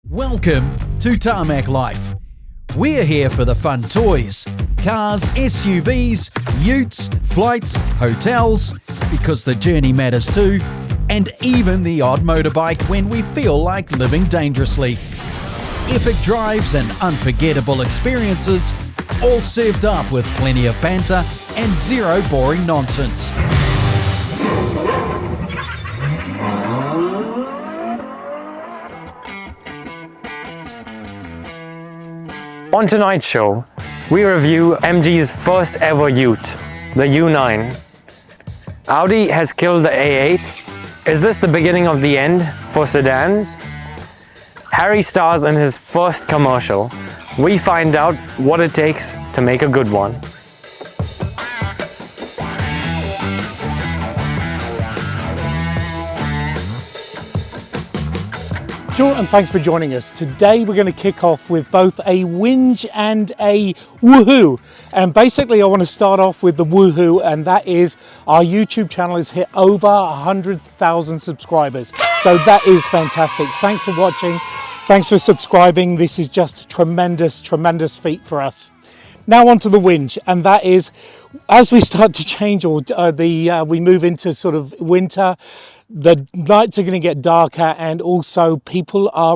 Welcome to Tarmac Life. We're here for the fun toys, cars, SUVs, utes, flights, hotels, because the journey matters too, and even the odd motorbike when we feel like living dangerously. Epic drives and unforgettable experiences, all served up with plenty of banter and zero boring nonsense. On tonight's show, we review MG's first ever ute, the U9. Audi has killed the A8. Is this the beginning of the end for sedans? Harry stars in his first commercial. We find out what it takes to make a good one. Sure, and thanks for joining us. Today we're going to kick off with both a whinge and a woohoo. And basically I want to start off with the woohoo, and that is our YouTube channel has hit over 100,000 subscribers. So that is fantastic. Thanks for watching. Thanks for subscribing. This is just a tremendous, tremendous feat for us. Now on to the whinge, and that is as we start to change or we move into sort of winter, the nights are going to get darker, and also people are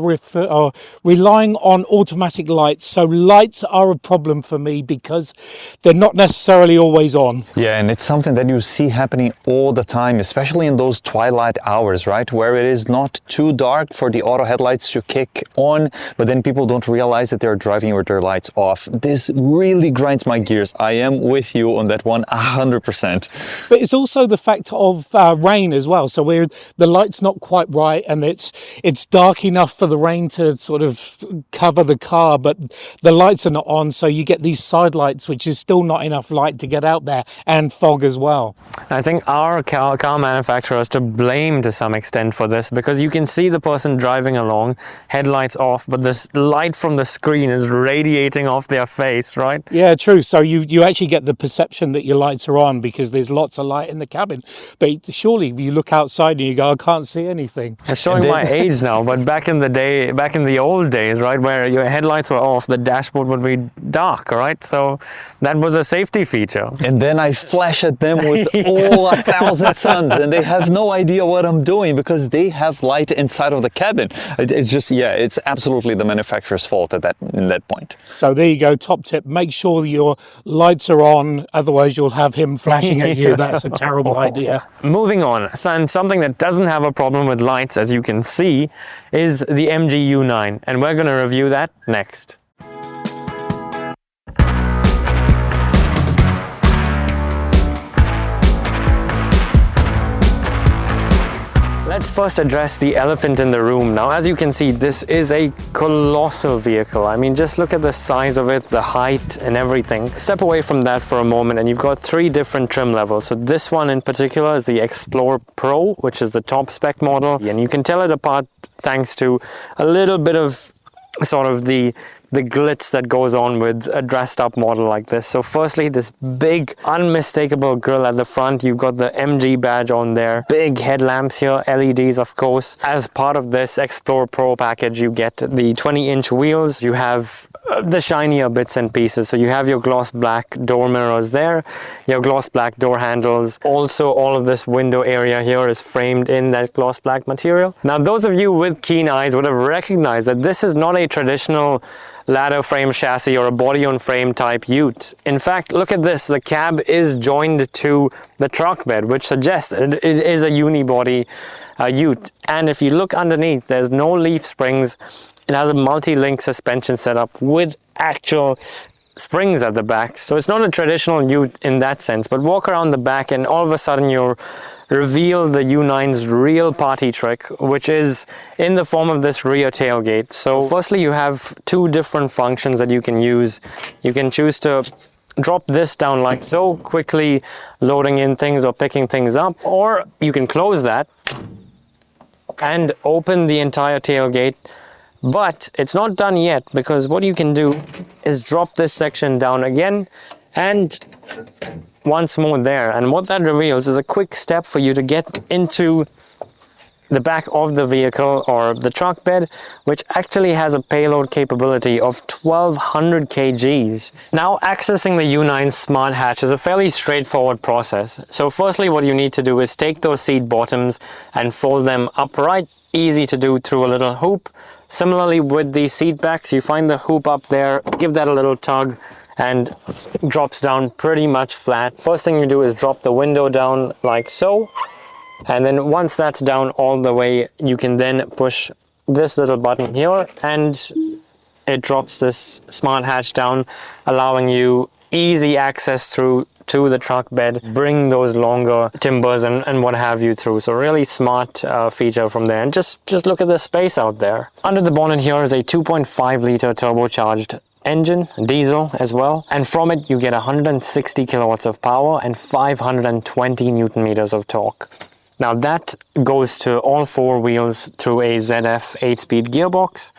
relying on automatic lights. So lights are a problem for me because they're not necessarily always on. Yeah, and it's something that you see happening all the time, especially in those twilight hours, right? Where it is not too dark for the auto headlights to kick on, but then people don't realize that they're driving with their lights off. This really grinds my gears. I am with you on that one 100%. But it's also the fact of rain as well. So the light's not quite right, and it's dark enough for the rain to sort of cover the car, but the lights are not on, so you get these side lights, which is still not enough light to get out there, and fog as well. I think our car manufacturer is to blame to some extent for this, because you can see the person driving along, headlights off, but this light from the screen is radiating off their face, right? Yeah, true. So you actually get the perception that your lights are on because there's lots of light in the cabin, but surely you look outside and you go, I can't see anything. It's showing my age now, but back in the old days, right, where your headlights were off, the dashboard would be dark, right? So that was a safety feature. And then I flash at them with all 1,000 suns, and they have no idea what I'm doing because they have light inside of the cabin. It's just, yeah, it's absolutely the manufacturer's fault in that point. So there you go, top tip, make sure your lights are on, otherwise you'll have him flashing at you. That's a terrible idea. Moving on, and something that doesn't have a problem with lights, as you can see, is the MG U9, and we're going to review that next. Let's first address the elephant in the room. Now, as you can see, this is a colossal vehicle. I mean, just look at the size of it, the height and everything. Step away from that for a moment, and you've got 3 different trim levels. So this one in particular is the Explorer Pro, which is the top spec model. And you can tell it apart thanks to a little bit of sort of the glitz that goes on with a dressed up model like this. So firstly, this big unmistakable grille at the front. You've got the MG badge on there, big headlamps here, LEDs of course. As part of this Explorer Pro package, you get the 20-inch wheels. You have the shinier bits and pieces. So you have your gloss black door mirrors there, your gloss black door handles. Also, all of this window area here is framed in that gloss black material. Now, those of you with keen eyes would have recognized that this is not a traditional ladder frame chassis or a body on frame type ute. In fact, look at this, the cab is joined to the truck bed, which suggests that it is a unibody ute. And if you look underneath, there's no leaf springs. It has a multi-link suspension setup with actual springs at the back. So it's not a traditional ute in that sense, but walk around the back and all of a sudden you're reveal the U9's real party trick, which is in the form of this rear tailgate. So firstly, you have 2 different functions that you can use. You can choose to drop this down like so, quickly loading in things or picking things up, or you can close that and open the entire tailgate. But it's not done yet, because what you can do is drop this section down again and once more there, and what that reveals is a quick step for you to get into the back of the vehicle or the truck bed, which actually has a payload capability of 1200 kgs. Now, accessing the U9 Smart Hatch is a fairly straightforward process. So firstly, what you need to do is take those seat bottoms and fold them upright. Easy to do through a little hoop. Similarly with the seat backs, you find the hoop up there, give that a little tug, and drops down pretty much flat. First thing you do is drop the window down like so. And then once that's down all the way, you can then push this little button here and it drops this smart hatch down, allowing you easy access through to the truck bed, bring those longer timbers and what have you through. So really smart feature from there. And just look at the space out there. Under the bonnet here is a 2.5 liter turbocharged engine, diesel as well, and from it you get 160 kilowatts of power and 520 newton meters of torque. Now that goes to all four wheels through a ZF 8-speed gearbox,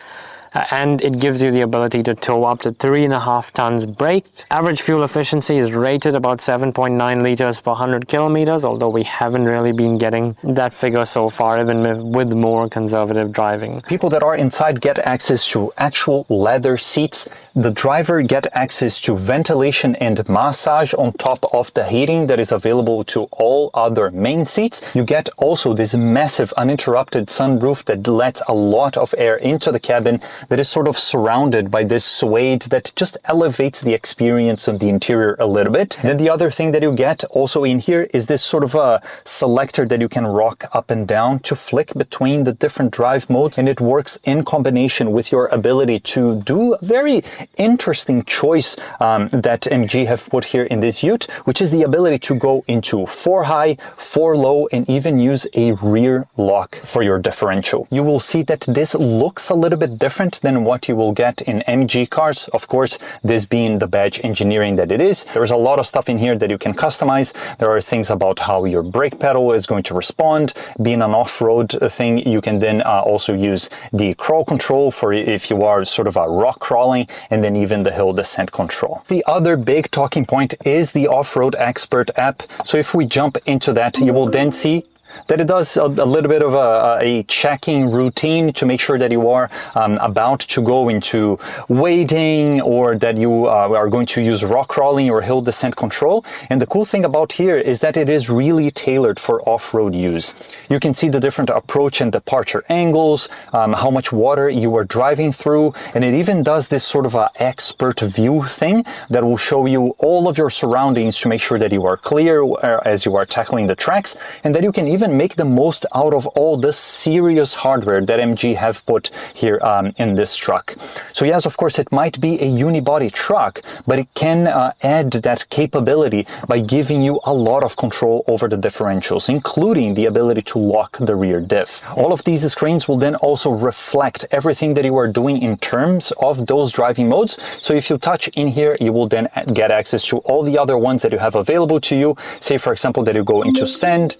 and it gives you the ability to tow up to 3.5 tons braked. Average fuel efficiency is rated about 7.9 liters per 100 kilometers, although we haven't really been getting that figure so far, even with more conservative driving. People that are inside get access to actual leather seats. The driver get access to ventilation and massage on top of the heating that is available to all other main seats. You get also this massive uninterrupted sunroof that lets a lot of air into the cabin, that is sort of surrounded by this suede that just elevates the experience of the interior a little bit. Then the other thing that you get also in here is this sort of a selector that you can rock up and down to flick between the different drive modes, and it works in combination with your ability to do a very interesting choice that MG have put here in this ute, which is the ability to go into 4 high, 4 low, and even use a rear lock for your differential. You will see that this looks a little bit different than what you will get in MG cars. Of course, this being the badge engineering that it is, there's a lot of stuff in here that you can customize. There are things about how your brake pedal is going to respond. Being an off-road thing, you can then also use the crawl control for if you are sort of a rock crawling, and then even the hill descent control. The other big talking point is the Off-Road Expert app. So if we jump into that, you will then see that it does a little bit of a checking routine to make sure that you are about to go into wading, or that you are going to use rock crawling or hill descent control. And the cool thing about here is that it is really tailored for off-road use. You can see the different approach and departure angles, how much water you are driving through, and it even does this sort of a expert view thing that will show you all of your surroundings to make sure that you are clear as you are tackling the tracks, and that you can even make the most out of all the serious hardware that MG have put here in this truck. So yes, of course, it might be a unibody truck, but it can add that capability by giving you a lot of control over the differentials, including the ability to lock the rear diff. All of these screens will then also reflect everything that you are doing in terms of those driving modes. So if you touch in here, you will then get access to all the other ones that you have available to you. Say, for example, that you go into sand.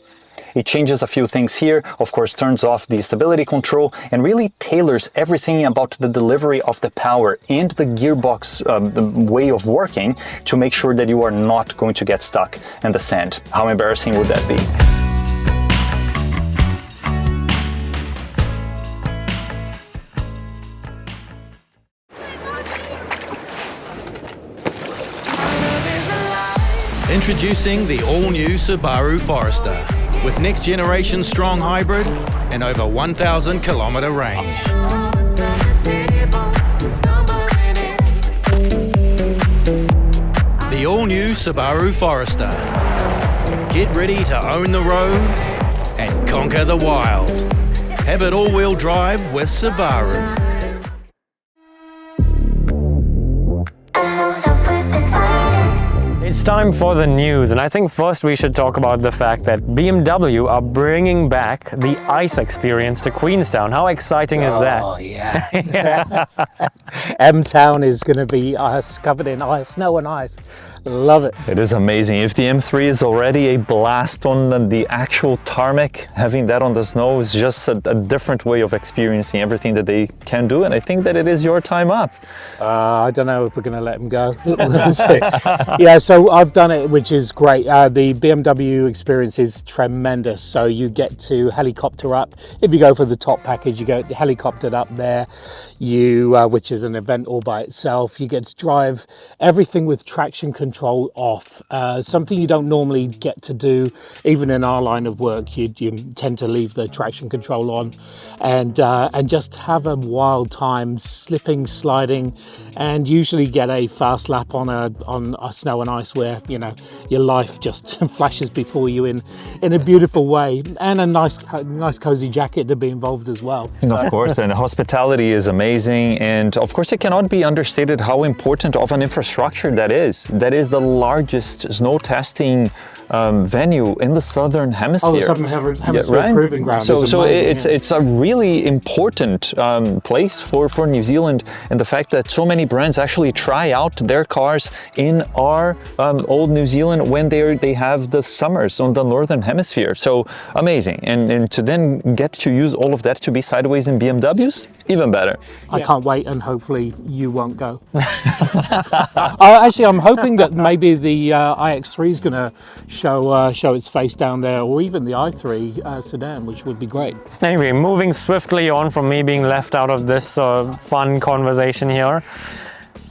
It changes a few things here, of course turns off the stability control, and really tailors everything about the delivery of the power and the gearbox the way of working to make sure that you are not going to get stuck in the sand. How embarrassing would that be? Introducing the all-new Subaru Forester with next-generation strong hybrid and over 1,000 kilometer range. The all-new Subaru Forester. Get ready to own the road and conquer the wild. Have it all-wheel drive with Subaru. It's time for the news, and I think first we should talk about the fact that BMW are bringing back the ice experience to Queenstown. How exciting is that? Oh, yeah. M-Town is going to be ice, covered in ice, snow and ice. Love it. It is amazing. If the M3 is already a blast on the actual tarmac, having that on the snow is just a different way of experiencing everything that they can do. And I think that it is your time up. I don't know if we're going to let them go. Yeah, so I've done it, which is great. The BMW experience is tremendous. So you get to helicopter up. If you go for the top package, you go helicoptered up there, which is an event all by itself. You get to drive everything with traction control off, something you don't normally get to do. Even in our line of work, you tend to leave the traction control on and just have a wild time slipping, sliding, and usually get a fast lap on a snow and ice where, you know, your life just flashes before you in a beautiful way, and a nice cozy jacket to be involved as well. And of course, and hospitality is amazing, and of course it cannot be understated how important of an infrastructure that is. That is the largest snow testing venue in the Southern Hemisphere. Oh, the Southern Hemisphere right? proving ground. So it's a really important place for New Zealand, and the fact that so many brands actually try out their cars in our old New Zealand when they have the summers on the Northern Hemisphere. So amazing, and to then get to use all of that to be sideways in BMWs, even better. I can't wait, and hopefully you won't go. Actually, I'm hoping that maybe the iX3 is going to show its face down there, or even the i3 sedan, which would be great. Anyway, moving swiftly on from me being left out of this fun conversation here.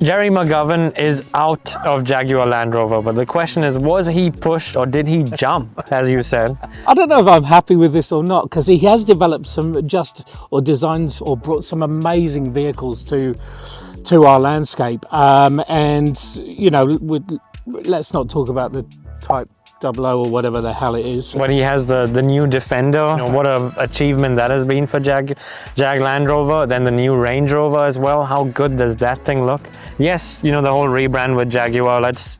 Jerry McGovern is out of Jaguar Land Rover, but the question is, was he pushed or did he jump, as you said? I don't know if I'm happy with this or not, because he has developed designed or brought some amazing vehicles to our landscape. And, you know, let's not talk about the Type 00 or whatever the hell it is. But he has the new Defender. You know, what an achievement that has been for Jag Land Rover. Then the new Range Rover as well. How good does that thing look? Yes, you know, the whole rebrand with Jaguar, let's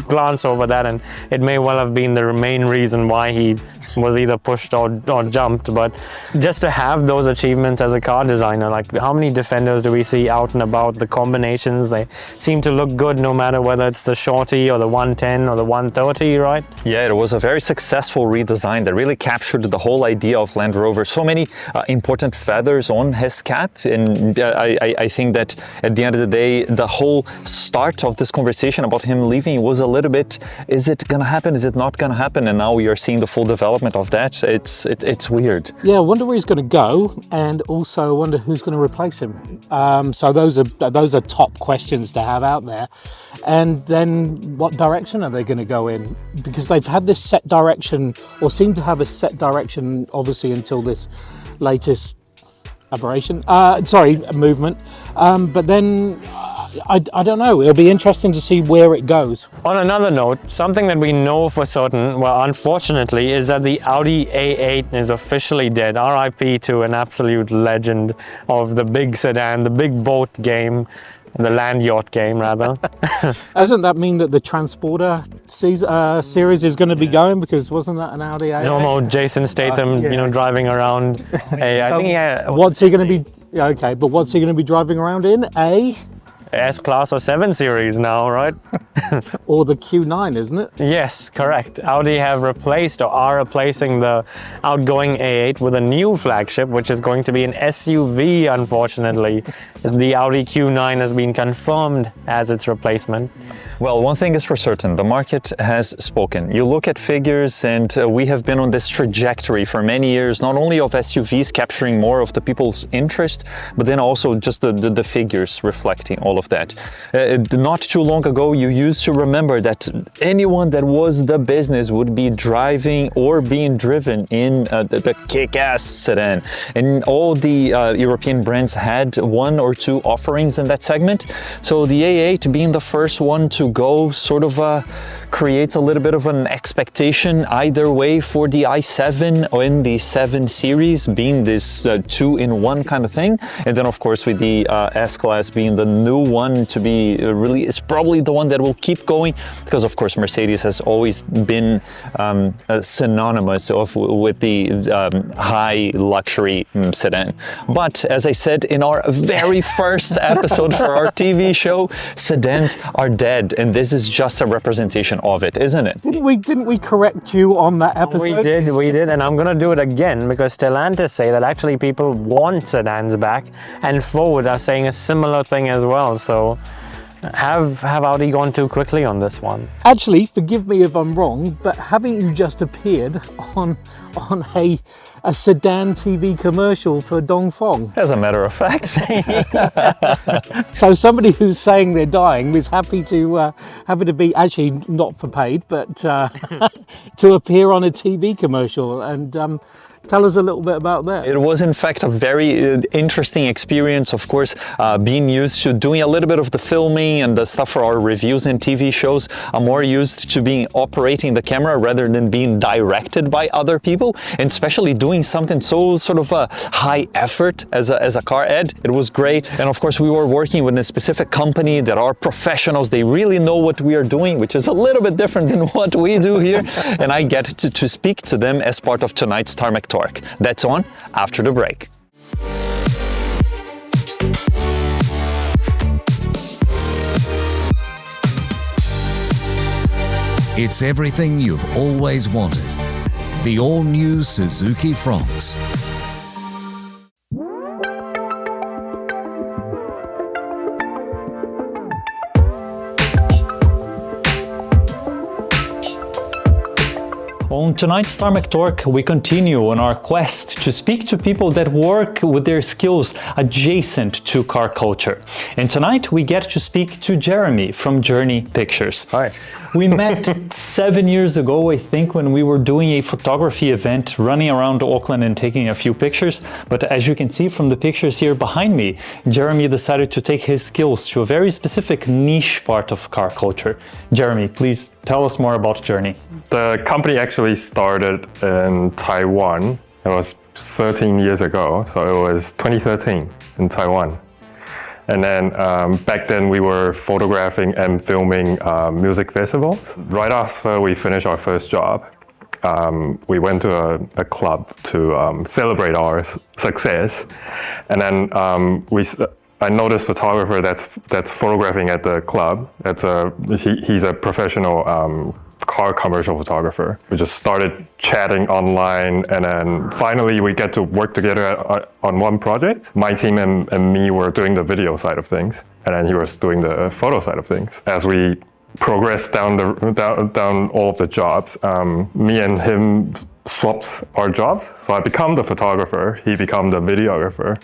glance over that, and it may well have been the main reason why he was either pushed or jumped. But just to have those achievements as a car designer, like how many Defenders do we see out and about? The combinations, they seem to look good no matter whether it's the shorty or the 110 or the 130, right? Yeah, it was a very successful redesign that really captured the whole idea of Land Rover. So many important feathers on his cap, and I think that at the end of the day, the whole start of this conversation about him leaving was a little bit, is it gonna happen, is it not gonna happen? And now we are seeing the full development of that. It's weird. Yeah, I wonder where he's going to go, and also I wonder who's going to replace him. So those are top questions to have out there. And then what direction are they going to go in? Because they've had this set direction, or seem to have a set direction, obviously, until this latest movement. But then I don't know. It'll be interesting to see where it goes. On another note, something that we know for certain, well, unfortunately, is that the Audi A8 is officially dead. RIP to an absolute legend of the big sedan, the big boat game, the land yacht game, rather. Doesn't that mean that the Transporter series is going to be going? Because wasn't that an Audi A8? No more Jason Statham, you know, driving around. What's he going to be? Okay, but what's he going to be driving around in? S-Class or 7 Series now, right? Or the Q9, isn't it? Yes, correct. Audi have replaced or are replacing the outgoing A8 with a new flagship, which is going to be an SUV, unfortunately. The Audi Q9 has been confirmed as its replacement. Well, one thing is for certain, the market has spoken. You look at figures, and we have been on this trajectory for many years, not only of SUVs capturing more of the people's interest, but then also just the figures reflecting all of that. Not too long ago, you used to remember that anyone that was the business would be driving or being driven in the kick-ass sedan. And all the European brands had one or two offerings in that segment. So the A8 being the first one to go sort of creates a little bit of an expectation either way for the i7 or in the 7 Series being this two-in-one kind of thing. And then of course with the S-Class being the new one to be really is probably the one that will keep going, because of course Mercedes has always been synonymous with the high luxury sedan. But as I said in our very first episode for our TV show, sedans are dead, and this is just a representation of it, isn't it? Didn't we correct you on that episode? We did, and I'm gonna do it again, because Stellantis say that actually people want sedans back, and Ford are saying a similar thing as well. So have Audi gone too quickly on this one? Actually, forgive me if I'm wrong, but haven't you just appeared on a sedan TV commercial for Dongfeng? As a matter of fact. So somebody who's saying they're dying was happy to be, actually not for paid, but to appear on a TV commercial. And tell us a little bit about that. It was in fact a very interesting experience, of course, being used to doing a little bit of the filming and the stuff for our reviews and TV shows. I'm more used to being operating the camera rather than being directed by other people, and especially doing something so sort of a high effort as a car ad. It was great. And of course we were working with a specific company that are professionals. They really know what we are doing, which is a little bit different than what we do here. And I get to speak to them as part of tonight's Tarmac Torque. That's on after the break. It's everything you've always wanted. The all-new Suzuki Fronx. On tonight's Tarmac Torque, we continue on our quest to speak to people that work with their skills adjacent to car culture. And tonight we get to speak to Jeremy from Journey Pictures. Hi. We met 7 years ago, I think, when we were doing a photography event, running around Auckland and taking a few pictures. But as you can see from the pictures here behind me, Jeremy decided to take his skills to a very specific niche part of car culture. Jeremy, please tell us more about Journey. The company actually started in Taiwan. It was 13 years ago, so it was 2013 in Taiwan. And then back then we were photographing and filming music festivals. Right after we finished our first job, we went to a club to celebrate our success. And then I noticed a photographer that's photographing at the club. He's a professional car commercial photographer. We just started chatting online, and then finally we get to work together on one project. My team and me were doing the video side of things, and then he was doing the photo side of things. As we progressed down all of the jobs, me and him swapped our jobs. So I become the photographer, he became the videographer.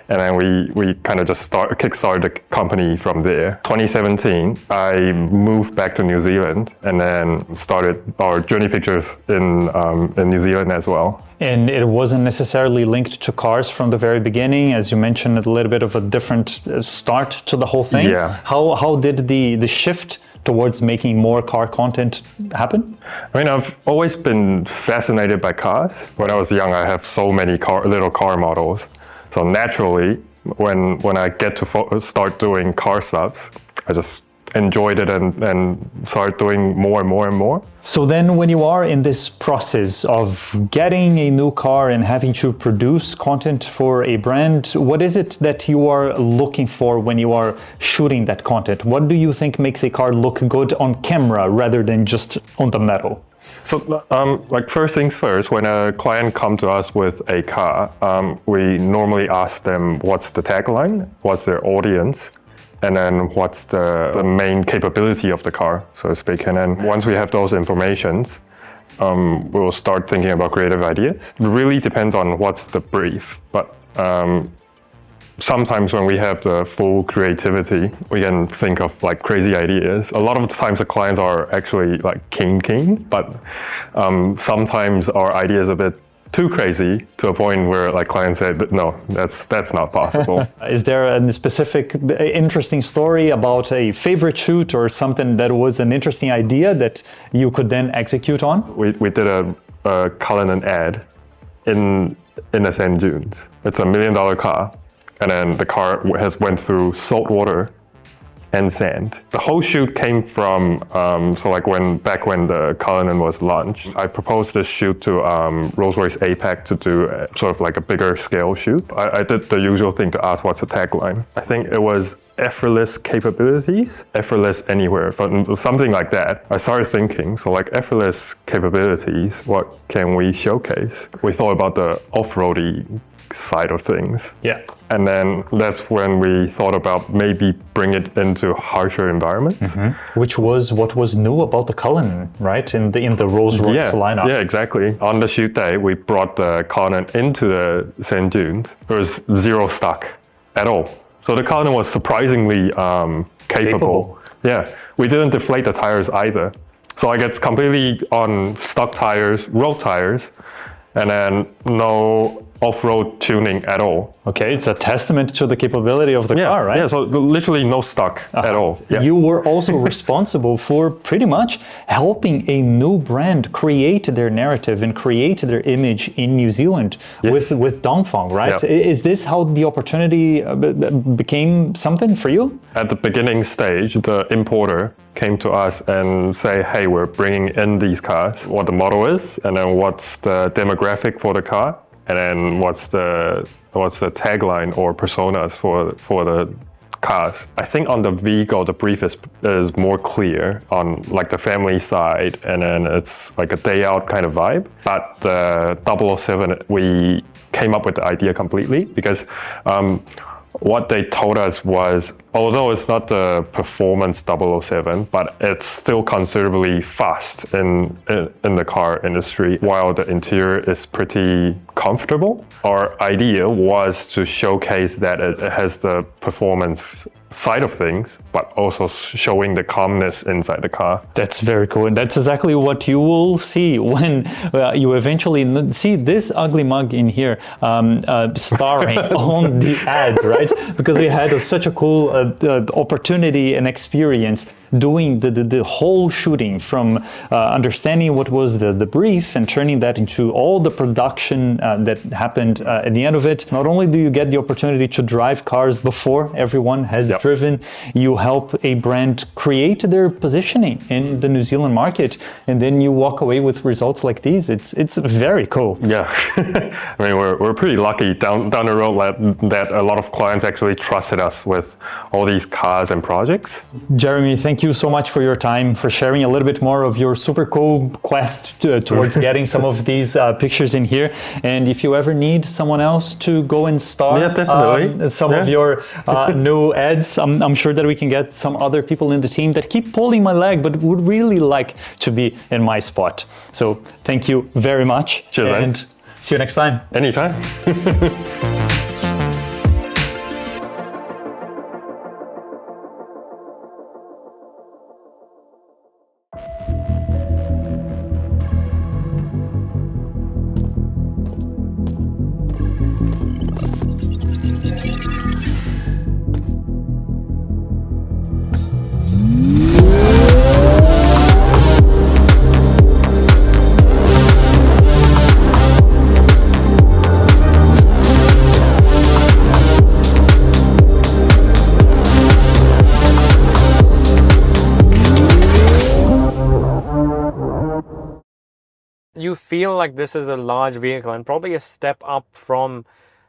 And then we kind of just kickstarted the company from there. 2017, I moved back to New Zealand and then started our Journey Pictures in New Zealand as well. And it wasn't necessarily linked to cars from the very beginning, as you mentioned, a little bit of a different start to the whole thing. Yeah. How did the shift towards making more car content happen? I mean, I've always been fascinated by cars. When I was young, I have so many little car models. So naturally, when I get to start doing car stuff, I just enjoyed it and started doing more and more and more. So then when you are in this process of getting a new car and having to produce content for a brand, what is it that you are looking for when you are shooting that content? What do you think makes a car look good on camera rather than just on the metal? So, like first things first, when a client comes to us with a car, we normally ask them what's the tagline, what's their audience, and then what's the main capability of the car, so to speak. And then once we have those informations, we will start thinking about creative ideas. It really depends on what's the brief, but sometimes when we have the full creativity, we can think of like crazy ideas. A lot of the times the clients are actually like keen, but sometimes our idea is a bit too crazy to a point where like clients say, but no, that's not possible. Is there a specific interesting story about a favorite shoot or something that was an interesting idea that you could then execute on? We did a Cullinan ad in the sand dunes. It's $1 million car. And then the car has went through salt water and sand. The whole chute came from, so like back when the Cullinan was launched, I proposed this chute to Rolls-Royce APAC to do sort of like a bigger scale chute. I did the usual thing to ask what's the tagline. I think it was effortless capabilities, effortless anywhere, something like that. I started thinking, so like effortless capabilities, what can we showcase? We thought about the off-roady side of things. Yeah. And then that's when we thought about maybe bring it into harsher environments. Which was what was new about the Cullinan, right? In the Rolls-Royce lineup. Yeah, exactly. On the shoot day, we brought the Cullinan into the sand dunes. There was zero stuck at all. So the Cullinan was surprisingly capable. Yeah, we didn't deflate the tires either. So like it's completely on stock tires, road tires, and then no off-road tuning at all. Okay, it's a testament to the capability of the car, right? Yeah, so literally no stuck at all. Yeah. You were also responsible for pretty much helping a new brand create their narrative and create their image in New Zealand with Dongfeng, right? Yeah. Is this how the opportunity became something for you? At the beginning stage, the importer came to us and say, hey, we're bringing in these cars, what the model is, and then what's the demographic for the car, and then what's the tagline or personas for the cars. I think on the vehicle, the brief is more clear on like the family side, and then it's like a day out kind of vibe. But the 007, we came up with the idea completely because what they told us was, although it's not the performance 007, but it's still considerably fast in the car industry, while the interior is pretty comfortable. Our idea was to showcase that it has the performance side of things, but also showing the calmness inside the car. That's very cool, and that's exactly what you will see when you eventually see this ugly mug in here starring on the ad, right? Because we had such a cool opportunity and experience doing the whole shooting, from understanding what was the brief and turning that into all the production that happened at the end of it. Not only do you get the opportunity to drive cars before everyone has driven, you help a brand create their positioning in the New Zealand market, and then you walk away with results like these. It's very cool. Yeah, I mean we're pretty lucky down the road that a lot of clients actually trusted us with all these cars and projects. Jeremy, thank you so much for your time, for sharing a little bit more of your super cool quest towards getting some of these pictures in here. And if you ever need someone else to go and star some of your new ads, I'm sure that we can get some other people in the team that keep pulling my leg but would really like to be in my spot. So thank you very much. Cheers, and man. See you next time. Anytime. You feel like this is a large vehicle and probably a step up from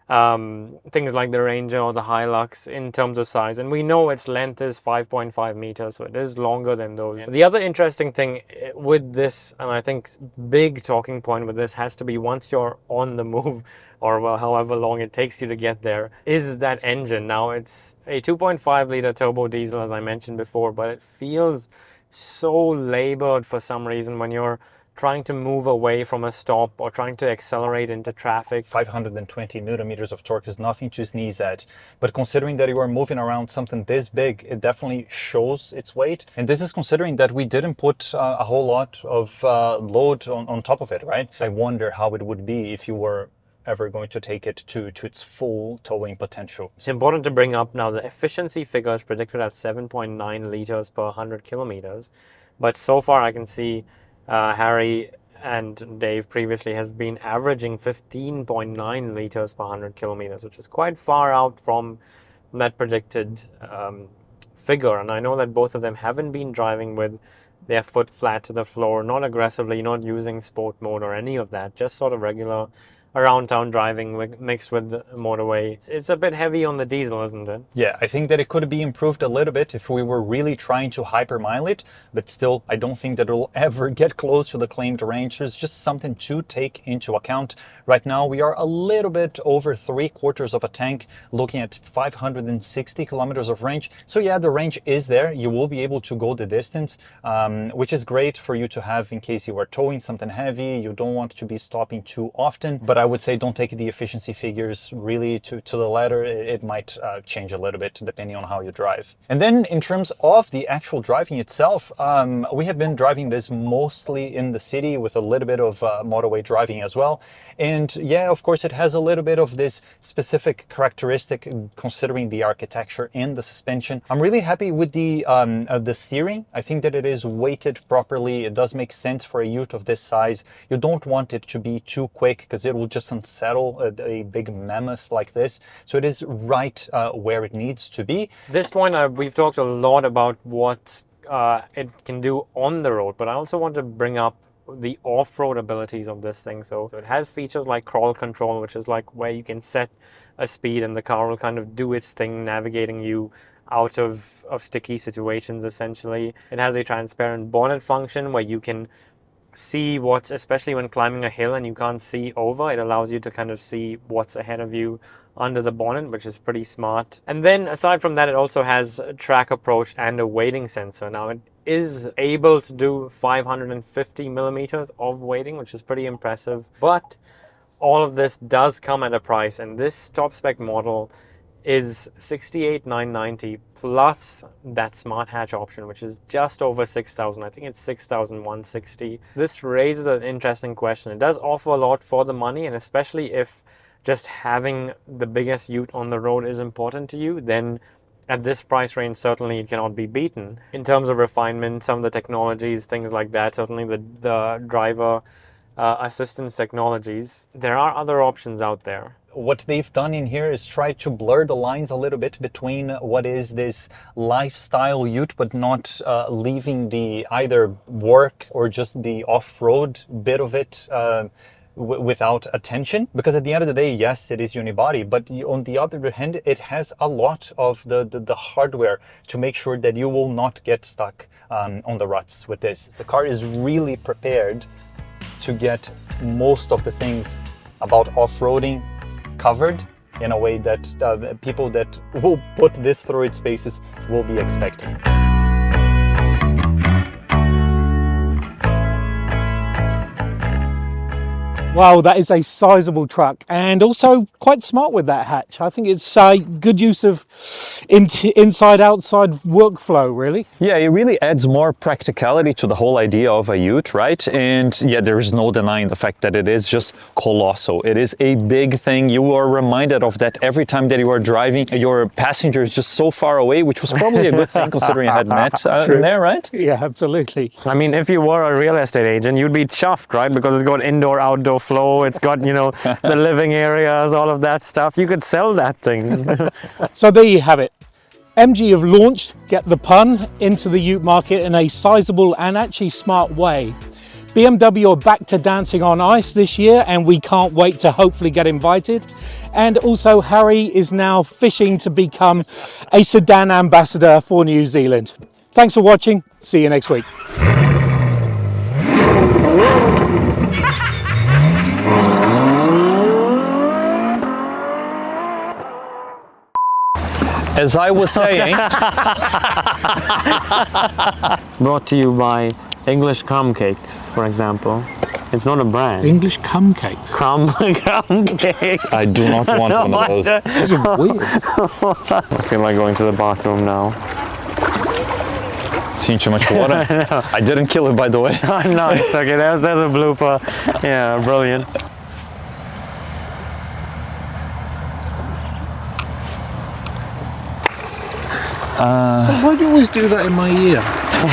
things like the Ranger or the Hilux in terms of size, and we know its length is 5.5 meters, so it is longer than those. The other interesting thing with this, and I think big talking point with this, has to be once you're on the move, or well, however long it takes you to get there, is that engine. Now it's a 2.5 liter turbo diesel, as I mentioned before, but it feels so labored for some reason when you're trying to move away from a stop or trying to accelerate into traffic. 520 newton meters of torque is nothing to sneeze at, but considering that you are moving around something this big, it definitely shows its weight. And this is considering that we didn't put a whole lot of load on top of it, right? So I wonder how it would be if you were ever going to take it to its full towing potential. It's important to bring up now the efficiency figure is predicted at 7.9 liters per 100 kilometers, but so far I can see Harry and Dave previously has been averaging 15.9 liters per 100 kilometers, which is quite far out from that predicted figure. And I know that both of them haven't been driving with their foot flat to the floor, not aggressively, not using sport mode or any of that, just sort of regular around town driving mixed with the motorway. It's a bit heavy on the diesel, isn't it? Yeah, I think that it could be improved a little bit if we were really trying to hypermile it, but still, I don't think that it'll ever get close to the claimed range. There's just something to take into account. Right now, we are a little bit over 3/4 of a tank, looking at 560 kilometers of range. So yeah, the range is there. You will be able to go the distance, which is great for you to have in case you are towing something heavy. You don't want to be stopping too often, but I would say don't take the efficiency figures really to the letter. It might change a little bit depending on how you drive. And then in terms of the actual driving itself, we have been driving this mostly in the city with a little bit of motorway driving as well. And yeah, of course, it has a little bit of this specific characteristic considering the architecture and the suspension. I'm really happy with the steering. I think that it is weighted properly. It does make sense for a ute of this size. You don't want it to be too quick because it will just unsettle a big mammoth like this. So it is right where it needs to be. At this point, we've talked a lot about what it can do on the road, but I also want to bring up the off-road abilities of this thing. So it has features like crawl control, which is like where you can set a speed and the car will kind of do its thing, navigating you out of sticky situations essentially. It has a transparent bonnet function where you can see what's, especially when climbing a hill and you can't see over, it allows you to kind of see what's ahead of you under the bonnet, which is pretty smart. And then aside from that, it also has a track approach and a weighting sensor. Now it is able to do 550 millimeters of weighting, which is pretty impressive, but all of this does come at a price, and this top spec model is $68,990 plus that smart hatch option, which is just over 6,000. I think it's 6,160. This raises an interesting question. It does offer a lot for the money, and especially if just having the biggest ute on the road is important to you, then at this price range, certainly it cannot be beaten. In terms of refinement, some of the technologies, things like that, certainly the driver assistance technologies, there are other options out there. What they've done in here is try to blur the lines a little bit between what is this lifestyle ute, but not leaving the either work or just the off-road bit of it without attention. Because at the end of the day, yes, it is unibody, but on the other hand, it has a lot of the hardware to make sure that you will not get stuck on the ruts with this. The car is really prepared to get most of the things about off-roading covered in a way that people that will put this through its paces will be expecting. Wow, that is a sizable truck, and also quite smart with that hatch. I think it's a good use of inside-outside workflow, really. Yeah, it really adds more practicality to the whole idea of a ute, right? And yeah, there is no denying the fact that it is just colossal. It is a big thing. You are reminded of that every time that you are driving. Your passenger is just so far away, which was probably a good thing considering I had Matt in there, right? Yeah, absolutely. I mean, if you were a real estate agent, you'd be chuffed, right? Because it's got indoor, outdoor flow, it's got, you know, the living areas, all of that stuff. You could sell that thing. So there you have it. MG have launched, get the pun, into the ute market in a sizable and actually smart way. BMW are back to dancing on ice this year, and we can't wait to hopefully get invited. And also Harry is now fishing to become a sedan ambassador for New Zealand. Thanks for watching. See you next week. As I was saying, Brought to you by English Crumb Cakes, for example. It's not a brand. English cum cake. Crumb cakes. I do not want one of those. Those are weird. I feel like going to the bathroom now. Seen too much water. I didn't kill it, by the way. Nice. Okay, there's a blooper. Yeah, brilliant. So why do you always do that in my ear?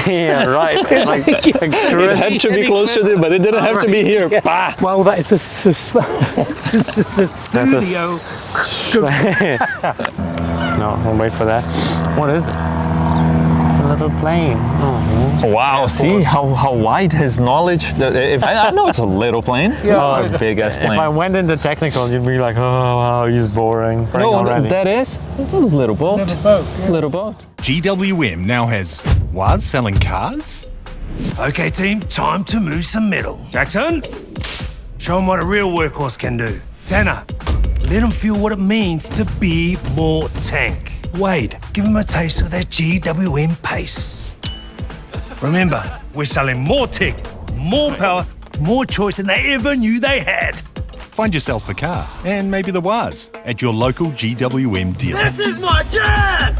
Yeah, right. Like, It had to be close to it, but it didn't have to be here. Bah! Well, that is a studio. No, we'll wait for that. What is it? little plane. Oh. Wow, see how wide his knowledge. I know it's a little plane. Yeah, it's a big ass plane. If I went into technicals, you'd be like, oh, wow, he's boring. No, already. it's a little boat. Little boat, yeah. Little boat. GWM now has Was selling cars? Okay, team, time to move some metal. Jackson, show them what a real workhorse can do. Tanner, let them feel what it means to be more tank. Wade, give them a taste of that GWM pace. Remember, we're selling more tech, more power, more choice than they ever knew they had. Find yourself a car, and maybe the Was, at your local GWM dealer. This is my jam!